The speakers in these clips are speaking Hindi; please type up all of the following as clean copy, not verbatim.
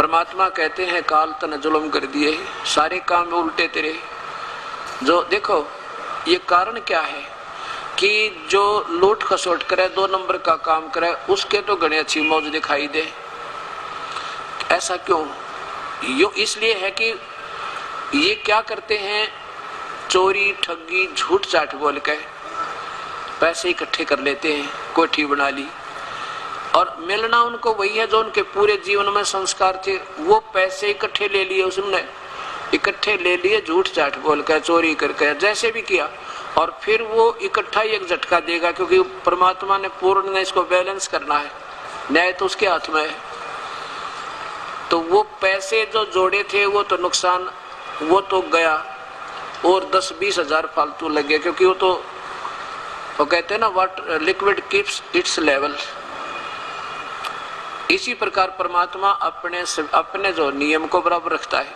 परमात्मा कहते हैं काल तन जुल्म कर दिए, सारे काम उल्टे तेरे। जो देखो ये कारण क्या है कि जो लूट खसोट करे, 2 नंबर का काम करे, उसके तो घनी अच्छी मौज दिखाई दे। ऐसा क्यों? यो इसलिए है कि ये क्या करते हैं, चोरी ठगी झूठ चाट बोल के पैसे इकट्ठे कर लेते हैं, कोठी बना ली, और मिलना उनको वही है जो उनके पूरे जीवन में संस्कार थे। वो पैसे इकट्ठे ले लिए, उसने इकट्ठे ले लिए झूठ चाट बोल कर, चोरी करके, जैसे भी किया, और फिर वो इकट्ठा ही एक झटका देगा, क्योंकि परमात्मा ने पूर्ण ने इसको बैलेंस करना है, न्याय तो उसके हाथ में है। तो वो पैसे जो जोड़े थे वो तो नुकसान, वो तो गया, और 10-20 हजार फालतू लगे, क्योंकि वो कहते हैं ना water liquid keeps it's level. इसी प्रकार परमात्मा अपने जो नियम को बराबर रखता है।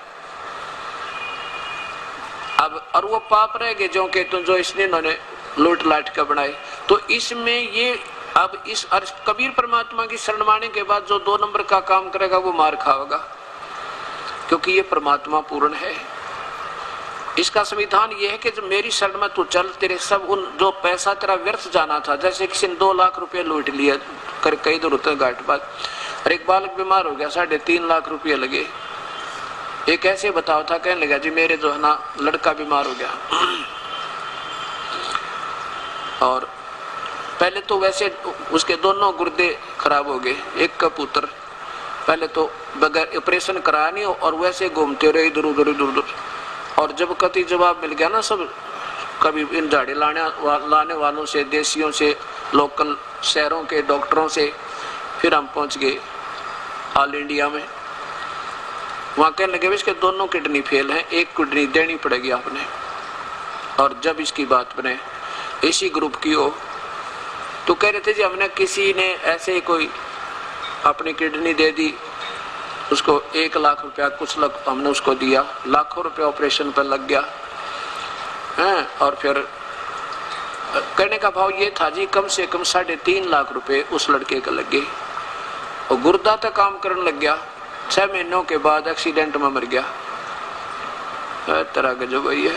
अब और वो पाप रह गए जो कहते जो इसने इन्होंने लूट लाट के बनाए। तो इसमें ये अब इस कबीर परमात्मा की शरण माने के बाद जो 2 नंबर का काम करेगा वो मार खाएगा, क्योंकि ये परमात्मा पूर्ण है। इसका संविधान ये है कि जो मेरी शरण में तू चल, तेरे सब उन जो पैसा तेरा व्यर्थ जाना था, जैसे किसी ने 2 लाख रुपए लूट लिया कर कई दूर होते घाट बात, और एक बालक बीमार हो गया, 3.5 लाख रुपए लगे। एक ऐसे बताओ था, कहने लगा जी मेरे जो है ना लड़का बीमार हो गया, और पहले तो वैसे उसके दोनों गुर्दे खराब हो गए, एक का पुत्र पहले तो बगैर ऑपरेशन कराया नहीं, और वैसे घूमते रहे इधर उधर, और जब कति जवाब मिल गया ना सब, कभी इन झाड़ी लाने वालों से, देसियों से, लोकल शहरों के डॉक्टरों से, फिर हम पहुंच गए ऑल इंडिया में। वहां कहने लगे इसके दोनों किडनी फेल हैं, एक किडनी देनी पड़ेगी आपने। और जब इसकी बात बने इसी ग्रुप की हो, तो कह रहे थे जी हमने किसी ने ऐसे कोई अपनी किडनी दे दी, उसको 1 लाख रुपया कुछ हमने उसको दिया, लाखों रुपया ऑपरेशन पर लग गया है। और फिर कहने का भाव ये था जी कम से कम 3.5 लाख रुपए उस लड़के का लग गए, और गुर्दा तक काम करने लग गया। 6 महीनों के बाद एक्सीडेंट में मर गया। तरह का जो वही है।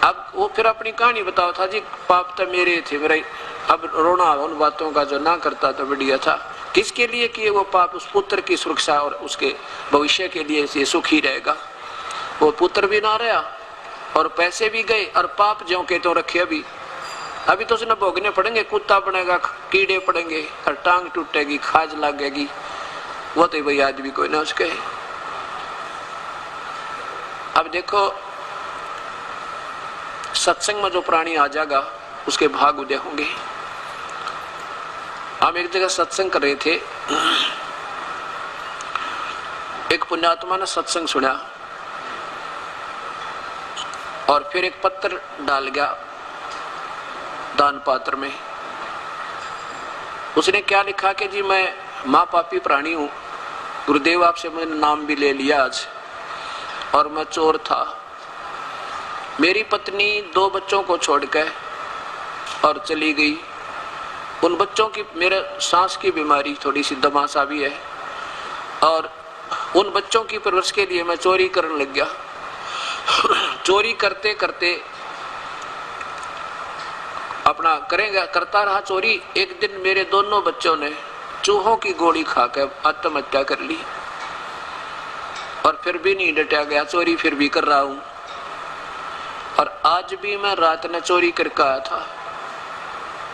अब वो फिर अपनी कहानी बताओ था जी पाप तो मेरे थे, मेरा अब रोना उन बातों का जो ना करता तो बढ़िया था। किसके लिए किए वो पाप? उस पुत्र की सुरक्षा और उसके भविष्य के लिए ये सुखी रहेगा। वो पुत्र भी ना रहा और पैसे भी गए, और पाप ज्यों के तो रखे अभी तो उसने भोगने पड़ेंगे। कुत्ता बनेगा, कीड़े पड़ेंगे, और टांग टूटेगी, खाज लगेगी, वो तो भाई आज भी कोई ना उसके। अब देखो सत्संग में जो प्राणी आ जाएगा उसके भाग उदय होंगे। हम एक जगह सत्संग कर रहे थे, एक पुण्यात्मा ने सत्संग सुना और फिर एक पत्र डाल गया दान पात्र में। उसने क्या लिखा कि जी मैं माँ पापी प्राणी हूं, गुरुदेव आपसे मैंने नाम भी ले लिया आज, और मैं चोर था। मेरी पत्नी 2 बच्चों को छोड़कर और चली गई। उन बच्चों की मेरे सांस की बीमारी थोड़ी सी दमासा भी है, और उन बच्चों की परवरिश के लिए मैं चोरी करने लग गया। चोरी करते करते अपना करता रहा चोरी। एक दिन मेरे दोनों बच्चों ने चूहों की गोली खाकर आत्महत्या कर ली, और फिर भी नहीं डटा गया, चोरी फिर भी कर रहा हूं। और आज भी मैं रात में चोरी करके आया था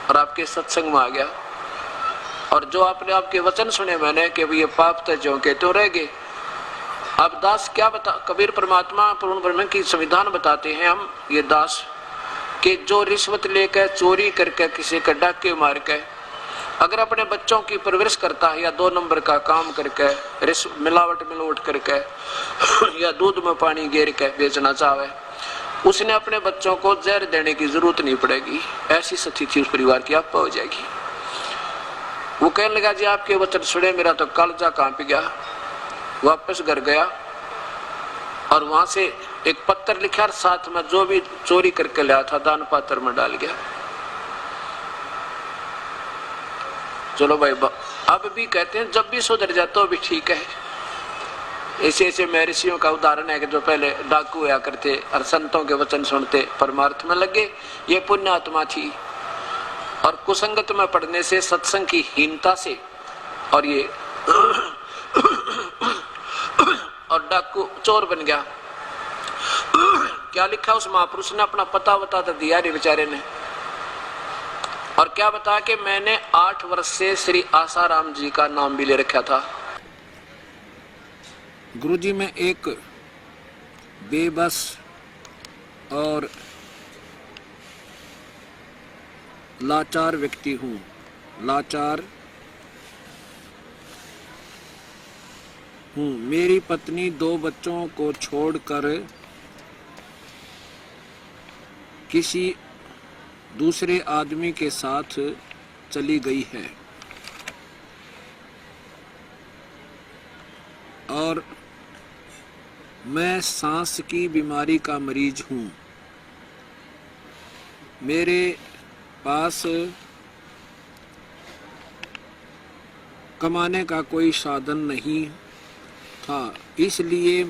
और आपके सत्संग में आ गया, और जो आपने आपके वचन सुने मैंने कि ये पाप तो जो के तो रह गए। अब दास क्या बता, कबीर परमात्मा पूर्ण ब्रह्म की संविधान बताते हैं हम ये दास कि जो रिश्वत लेकर चोरी करके किसी का डाके मार के अगर अपने बच्चों की परवरिश करता है, या 2 नंबर का काम करके मिलावट करके या दूध में पानी गेर के बेचना चाहे, उसने अपने बच्चों को जहर देने की जरूरत नहीं पड़ेगी। ऐसी स्थिति उस परिवार की आप हो जाएगी। वो कहने लगा जी आपके वचन सुने, मेरा तो कालजा कांप गया। वापस घर गया और वहां से एक पत्र लिखा, साथ में जो भी चोरी करके लाया था दान पात्र में डाल गया। चलो भाई अब भी कहते हैं जब भी सुधर जाता भी ठीक है, ऐसे ऐसे महर्षियों का उदाहरण है कि जो पहले डाकू हुआ करते और संतों के वचन सुनते परमार्थ में लगे, ये पुण्य आत्मा थी। और कुसंगत में पढ़ने से, सत्संग की हीनता से, और ये और डाकू चोर बन गया। क्या लिखा उस महापुरुष ने, अपना पता बता तो दिया रे बेचारे ने। और क्या बता कि मैंने 8 वर्ष से श्री आसाराम जी का नाम भी ले रखा था। गुरुजी मैं एक बेबस और लाचार व्यक्ति हूँ। लाचार हूँ। मेरी पत्नी 2 बच्चों को छोड़कर किसी दूसरे आदमी के साथ चली गई है और मैं सांस की बीमारी का मरीज हूँ। मेरे पास कमाने का कोई साधन नहीं था, इसलिए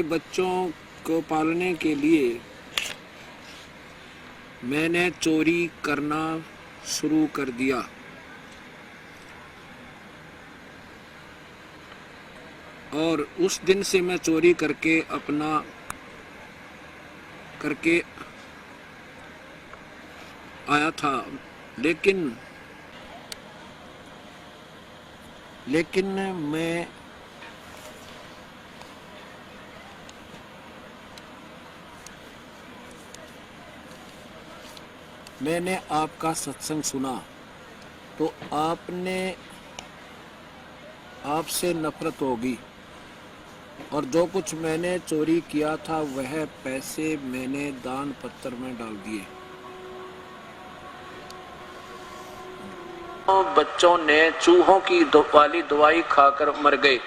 बच्चों को पालने के लिए मैंने चोरी करना शुरू कर दिया। और उस दिन से मैं चोरी करके आया था, लेकिन मैंने आपका सत्संग सुना तो आपसे नफरत होगी, और जो कुछ मैंने चोरी किया था वह पैसे मैंने दान पत्र में डाल दिए। बच्चों ने चूहों की वाली दवाई खाकर मर गए।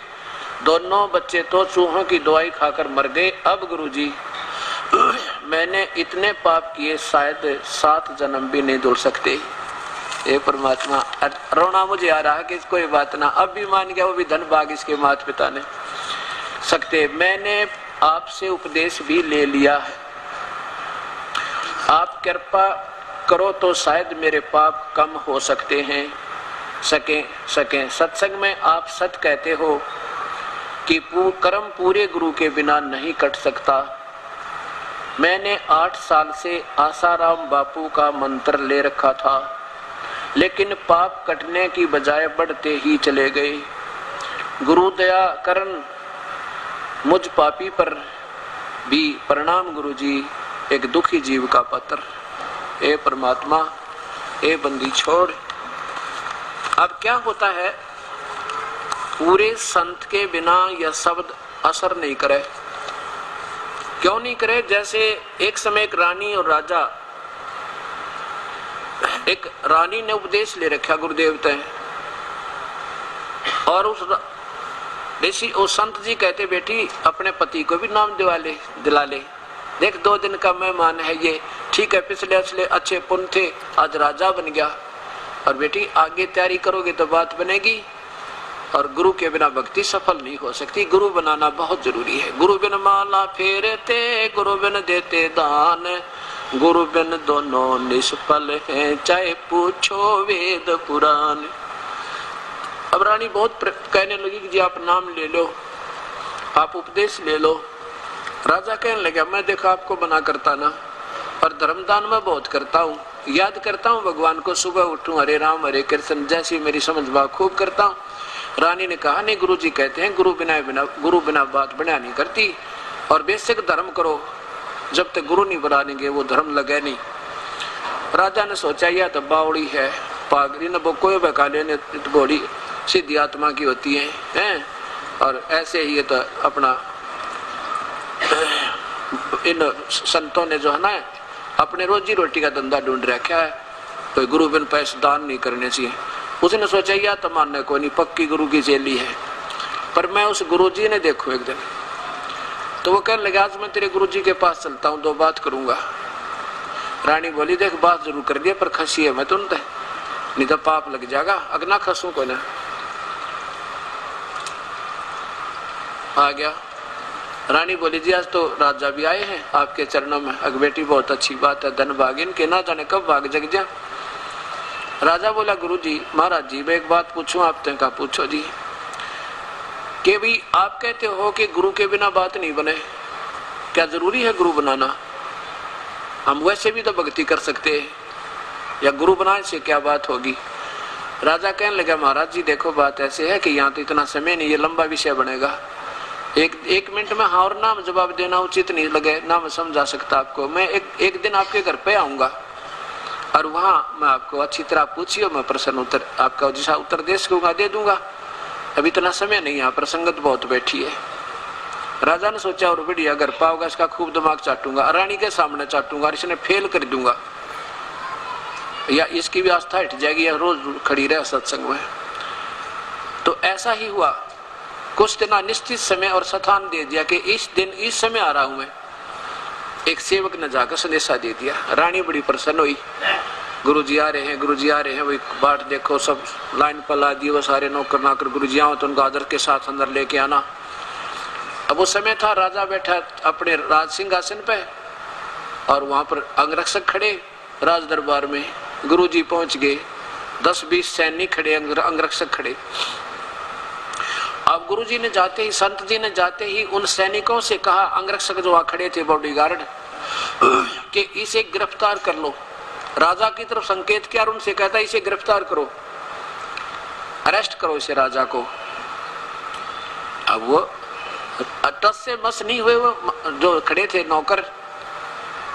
दोनों बच्चे तो चूहों की दवाई खाकर मर गए। अब गुरुजी मैंने इतने पाप किए, शायद 7 जन्म भी नहीं धुल सकते। ये परमात्मा, रोना मुझे आ रहा है कि कोई बात ना, अब भी मान गया, वो भी धन भाग इसके माता पिता ने सकते। मैंने आपसे उपदेश भी ले लिया है, आप कृपा करो तो शायद मेरे पाप कम हो सकते हैं, सके। सत्संग में आप सच कहते हो कि कर्म पूरे गुरु के बिना नहीं कट सकता। मैंने 8 साल से आसाराम बापू का मंत्र ले रखा था, लेकिन पाप कटने की बजाय बढ़ते ही चले गए। गुरु दया करन मुझ पापी पर भी। प्रणाम गुरुजी, एक दुखी जीव का पत्र। ए परमात्मा, ए बंदी छोड़। अब क्या होता है, पूरे संत के बिना यह शब्द असर नहीं करे। क्यों नहीं करे? जैसे एक समय एक रानी और राजा, एक रानी ने उपदेश ले रखा गुरुदेव तय, और उस संत जी कहते बेटी अपने पति को भी नाम दिला ले, देख 2 दिन का मेहमान है ये, ठीक है, पिछले अच्छे पुण्य थे, आज राजा बन गया, और बेटी आगे तैयारी करोगे तो बात बनेगी। और गुरु के बिना भक्ति सफल नहीं हो सकती, गुरु बनाना बहुत जरूरी है। गुरु बिन माला फेरते, गुरु बिन देते दान, गुरु बिन दोनों निष्फल हैं, चाहे पूछो वेद पुराण। अब रानी बहुत कहने लगी कि जी आप नाम ले लो, आप उपदेश ले लो। राजा कहने लगा मैं देखा आपको बना करता ना, और धर्मदान में बहुत करता हूँ, याद करता हूँ भगवान को, सुबह उठूं हरे राम हरे कृष्ण, जैसी मेरी समझ बात खूब करता हूँ। रानी ने कहा नहीं, गुरुजी कहते हैं गुरु बिना बात बना नहीं करती, और बेशक धर्म करो, जब तक गुरु नहीं बनाएंगे वो धर्म लगे नहीं। राजा ने सोचा यह तो बावड़ी है, पागरी न कोई बका लेने, बॉडी सिद्धि आत्मा की होती है, और ऐसे ही तो अपना इन संतों ने जो है ना अपने रोजी रोटी का धंधा ढूंढ रखा है, तो गुरु बिन पैसे दान नहीं करने चाहिए। उसने सोचा या तो मानने को नहीं, पक्की गुरु की चेली है। पर मैं उस गुरुजी ने देखो एक दिन, तो वो कहने लगा आज मैं तेरे गुरुजी के पास चलता हूँ, 2 बात करूंगा। रानी बोली देख बात जरूर कर दिया, पर खसी है मैं तुम नहीं तो पाप लग जाएगा, अगना खसू को ना। आ गया। रानी बोली जी आज तो राजा भी आए हैं आपके चरणों में। अग बेटी बहुत अच्छी बात है, धन भागिन के ना जाने कब भाग जग जा। राजा बोला गुरु जी महाराज जी मैं एक बात पूछूं आपसे। कहा पूछो जी। कि भी आप कहते हो कि गुरु के बिना बात नहीं बने, क्या जरूरी है गुरु बनाना? हम वैसे भी तो भक्ति कर सकते हैं, या गुरु बनाने से क्या बात होगी? राजा कहने लगा महाराज जी देखो बात ऐसे है कि यहाँ तो इतना समय नहीं, ये लंबा विषय बनेगा। एक मिनट में हाँ और ना जवाब देना उचित नहीं लगे, ना मैं समझा सकता आपको। मैं एक दिन आपके घर पे आऊंगा और वहां मैं आपको अच्छी तरह पूछिए, मैं प्रश्न उत्तर आपका जैसा उत्तर दे सकूंगा दे दूंगा। अभी इतना समय नहीं, यहाँ पर संगत बहुत बैठी है। राजा ने सोचा और बढ़िया घर पाओगा इसका खूब दिमाग चाटूंगा, रानी के सामने चाटूंगा, इसने फेल कर दूंगा, या इसकी भी आस्था हट जाएगी, या रोज खड़ी रहे सत्संग में। तो ऐसा ही हुआ। कुछ दिन निश्चित समय और स्थान दे दिया कि इस दिन इस समय आ रहा हूं मैं। एक सेवक ने जाकर संदेशा दे दिया। रानी बड़ी प्रसन्न हुई, गुरुजी आ रहे हैं, गुरुजी आ रहे हैं। वही बाट देखो सब लाइन पर ला दिए, वो सारे नौकर नाकर गुरुजी आओ तो उनको आदर के साथ अंदर लेके आना। अब वो समय था, राजा बैठा अपने राज सिंहासन पे और वहां पर अंगरक्षक खड़े राज दरबार में। गुरुजी पहुंच गए, 10-20 सैनिक खड़े, अंगरक्षक खड़े। अब गुरुजी ने जाते ही, संत जी ने जाते ही उन सैनिकों से कहा, अंगरक्षक जो वहां खड़े थे बॉडीगार्ड, कि इसे गिरफ्तार कर लो। राजा की तरफ संकेत किया और उनसे कहता इसे गिरफ्तार करो, अरेस्ट करो इसे राजा को। अब वो टस से मस नहीं हुए, वो जो खड़े थे नौकर।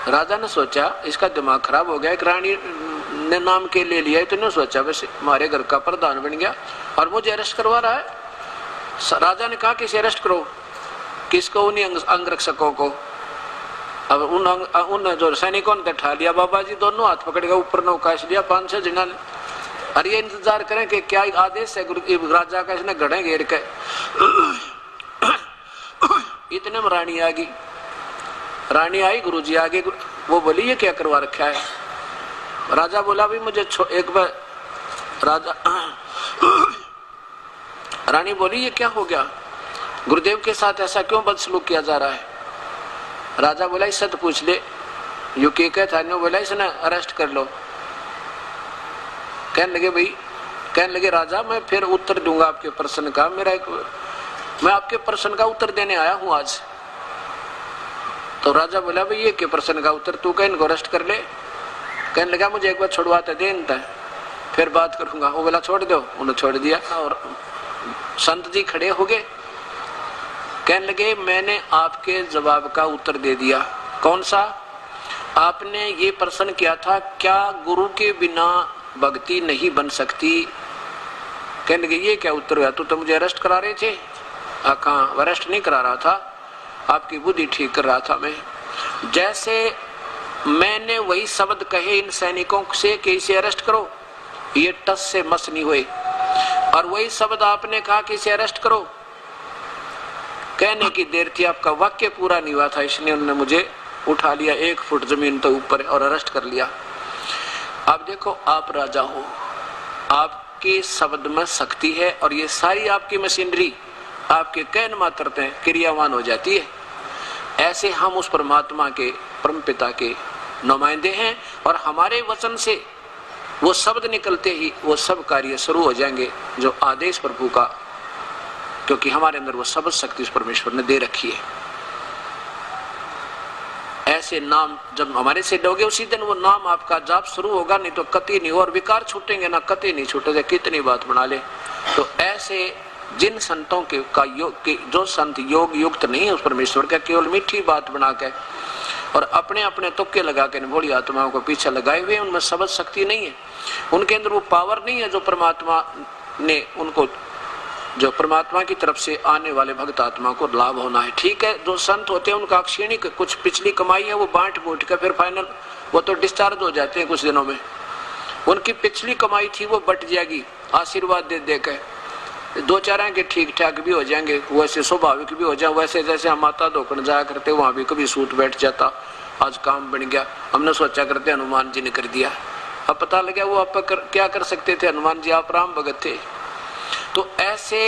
राजा ने सोचा इसका दिमाग खराब हो गया, एक रानी ने नाम के ले लिया, तो नहीं सोचा वैसे हमारे घर का प्रधान बन गया और मुझे अरेस्ट करवा रहा है। राजा ने कहा कि इसे अरेस्ट करो। किसको? उन्हीं अंगरक्षकों को। अब उन जो सैनिकों ने उठा लिया, बाबा जी दोनों हाथ पकड़ के ऊपर नौकाश लिया 5-6 जना ने। अरे ये इंतजार करें कि क्या आदेश है राजा का, इसने घड़े घेर के। इतने में रानी आ गई। रानी आई, गुरुजी आगे, वो बोली ये क्या करवा रखा है? राजा बोला भी मुझे एक बार। रानी बोली ये क्या हो गया, गुरुदेव के साथ ऐसा क्यों बदसलूक किया जा रहा है? राजा बोला इससे तो पूछ ले, यू के था। बोला इसने अरेस्ट कर लो। कहने लगे राजा मैं फिर उत्तर दूंगा आपके प्रश्न का। मैं आपके प्रश्न का उत्तर देने आया हूं आज। तो राजा बोला भाई ये के प्रश्न का उत्तर? तू कह इनको अरेस्ट कर ले। कहने लगा मुझे एक बार छुड़वाते दे, फिर बात करूंगा। वो बोला छोड़ दो, उन्होंने छोड़ दिया। और संत जी खड़े हो गए, कहने लगे मैंने आपके जवाब का उत्तर दे दिया। कौन सा? आपने ये प्रश्न किया था क्या गुरु के बिना भक्ति नहीं बन सकती? कहने लगे ये क्या उत्तर हुआ, तू तो मुझे अरेस्ट करा रहे थे। कहाँ? अरेस्ट नहीं करा रहा था, आपकी बुद्धि ठीक कर रहा था मैं। जैसे मैंने वही शब्द कहे इन सैनिकों से कि इसे अरेस्ट करो, ये टस से मस नहीं हुए, और वही शब्द आपने कहा कि इसे अरेस्ट करो, कहने की देर थी, आपका वाक्य पूरा नहीं हुआ था, इसलिए उन्होंने मुझे उठा लिया 1 फुट जमीन तो ऊपर और अरेस्ट कर लिया। अब देखो आप राजा हो, आपके शब्द में शक्ति है और ये सारी आपकी मशीनरी आपके कहने मात्र से क्रियावान हो जाती है। ऐसे हम उस परमात्मा के, परमपिता के नुमाइंदे हैं और हमारे वचन से वो शब्द निकलते ही वो सब कार्य शुरू हो जाएंगे जो आदेश प्रभु का, क्योंकि हमारे अंदर वो शब्द शक्ति उस परमेश्वर ने दे रखी है। ऐसे नाम जब हमारे से लोगे उसी दिन वो नाम आपका जाप शुरू होगा, नहीं तो कति नहीं हो, और विकार छूटेंगे ना कति नहीं छूटेगा, कितनी बात बना ले। तो ऐसे जिन संतों के का योग के, जो संत योग युक्त नहीं है उस परमेश्वर का, केवल मीठी बात बना के और अपने अपने तुक्के लगा के भोली आत्माओं को पीछे लगाए हुए, उनमें शब्द शक्ति नहीं है, उनके अंदर वो पावर नहीं है जो परमात्मा ने उनको, जो परमात्मा की तरफ से आने वाले भक्त आत्मा को लाभ होना है। ठीक है, जो संत होते हैं उनका क्षणिक कुछ पिछली कमाई है वो बांट बूट कर फिर फाइनल वो तो डिस्चार्ज हो जाते हैं कुछ दिनों में, उनकी पिछली कमाई थी वो बट जाएगी आशीर्वाद दे देकर, 2-4 के ठीक ठाक भी हो जाएंगे, वैसे स्वाभाविक भी हो जाए। वैसे जैसे हम माता धोकन जाया करते वहां भी कभी सूत बैठ जाता, आज काम बन गया, हमने सोचा करते हनुमान जी ने कर दिया, अब पता लगा वो आप क्या कर सकते थे, हनुमान जी आप राम भगत थे। तो ऐसे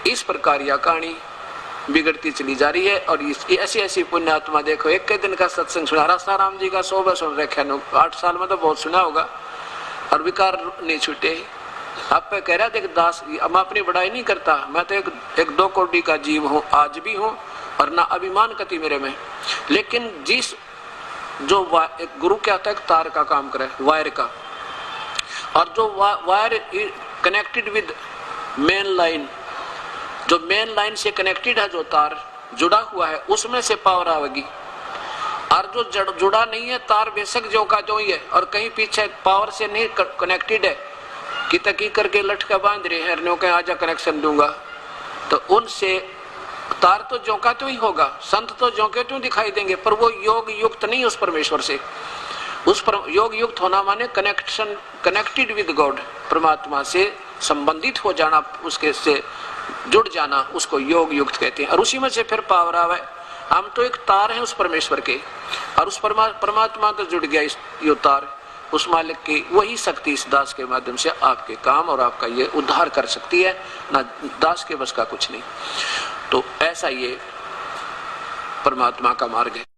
इस प्रकार यह कहानी बिगड़ती चली जा रही है। और ऐसी ऐसी पुण्य आत्मा देखो, एक के दिन का सत्संग सुना, रासाराम जी का 100 सुन रखे, 8 साल में तो बहुत सुना होगा, और विकार नहीं छूटे। आप पे कह रहा देख दास, मैं अपनी बड़ाई नहीं करता, मैं तो एक 2 कोटि का जीव हूँ, आज भी हूँ, और ना अभिमान कति मेरे में। लेकिन जिस जो एक गुरु क्या होता है, एक तार का काम करे, वायर का, और जो wire connected with main line, जो मेन लाइन से कनेक्टेड है, जो तार जुड़ा हुआ है, उसमें से पावर आवेगी। और जो जुड़ा नहीं है, तार बेशक जो का जो ही है, और कहीं पीछे पावर से नहीं कनेक्टेड है, कि तकी करके लटका बांध रहे हैं, हरनों के आजा कनेक्शन दूंगा, तो उनसे तार तो जो का तो ही होगा, संत तो जो के तो दिखाई देंगे, पर वो योग युक्त नहीं उस परमेश्वर से। उस पर योग युक्त होना माने कनेक्शन, कनेक्टेड विद गॉड, परमात्मा से संबंधित हो जाना, उसके से जुड़ जाना, उसको योग युक्त कहते हैं। और उसी में से फिर पावर आवे। हम तो एक तार है उस परमेश्वर के, और उस परमात्मा तो जुड़ गया ये तार, उस मालिक की वही शक्ति इस दास के माध्यम से आपके काम और आपका ये उद्धार कर सकती है, ना दास के बस का कुछ नहीं। तो ऐसा ये परमात्मा का मार्ग है।